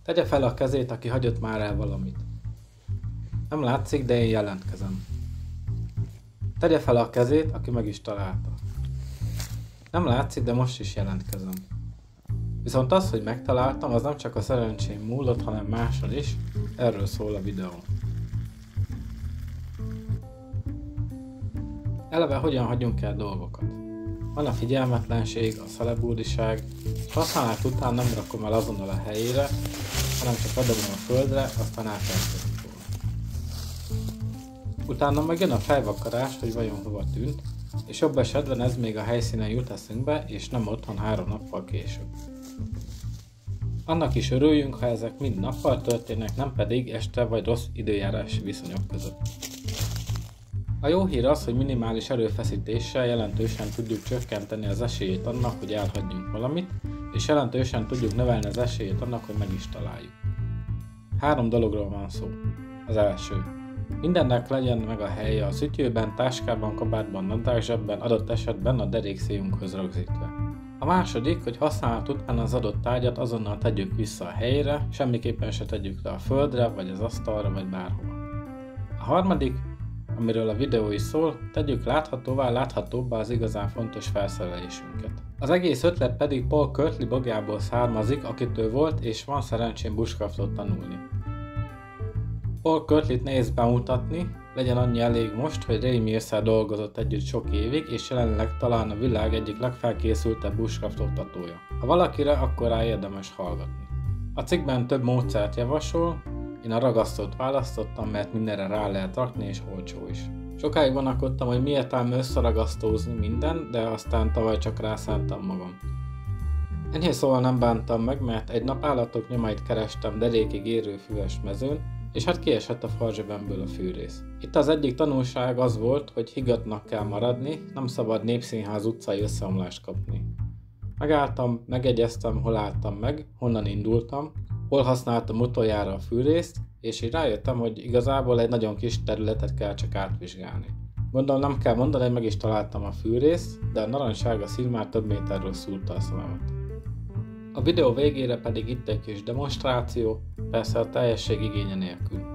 Tegye fel a kezét, aki hagyott már el valamit. Nem látszik, de én jelentkezem. Tegye fel a kezét, aki meg is találta. Nem látszik, de most is jelentkezem. Viszont az, hogy megtaláltam, az nem csak a szerencsém múlott, hanem máson is, erről szól a videó. Eleve hogyan hagyunk el dolgokat? Van a figyelmetlenség, a szelebúdiság, és használat után nem rakom el azonnal a helyére, hanem csak bedobom a földre, aztán elfelejtkezik róla. Utána meg jön a fejvakarás, hogy vajon hova tűnt, és jobb esetben ez még a helyszínen jut eszünkbe, és nem otthon 3 nappal később. Annak is örüljünk, ha ezek mind nappal történnek, nem pedig este vagy rossz időjárási viszonyok között. A jó hír az, hogy minimális erőfeszítéssel jelentősen tudjuk csökkenteni az esélyét annak, hogy elhagyjunk valamit, és jelentősen tudjuk növelni az esélyét annak, hogy meg is találjuk. 3 dologról van szó. Az első. Mindennek legyen meg a helye a szütyőben, táskában, kabátban, nadrágzsebben, adott esetben a derékszéjunkhoz rögzítve. A második, hogy használat után az adott tárgyat azonnal tegyük vissza a helyére, semmiképpen se tegyük le a földre, vagy az asztalra, vagy bárhova. A harmadik, amiről a videó is szól, tegyük láthatóbbá az igazán fontos felszerelésünket. Az egész ötlet pedig Paul Kirtley blogjából származik, akitől volt és van szerencsém bushcraftot tanulni. Paul Kirtleyt nehéz bemutatni, legyen annyi elég most, hogy Ray Mears-szel dolgozott együtt sok évig, és jelenleg talán a világ egyik legfelkészültebb bushcraft oktatója. Ha valakire, akkor rá érdemes hallgatni. A cikkben több módszert javasol, én a ragasztót választottam, mert mindenre rá lehet rakni és olcsó is. Sokáig vonakodtam, hogy mi értelme összeragasztózni minden, de aztán tavaly csak rászántam magam. Enyhén szóval nem bántam meg, mert egy nap állatok nyomait kerestem derékig érő füves mezőn, és hát kiesett a farzsebemből a fűrész. Itt az egyik tanulság az volt, hogy higgadtnak kell maradni, nem szabad Népszínház utcai összeomlást kapni. Megálltam, megegyeztem, hol álltam meg, honnan indultam, hol használtam utoljára a fűrészt, és így rájöttem, hogy igazából egy nagyon kis területet kell csak átvizsgálni. Gondolom nem kell mondani, hogy meg is találtam a fűrészt, de a narancssárga szín már több méterről szúrta a szememet. A videó végére pedig itt egy kis demonstráció, persze a teljesség igénye nélkül.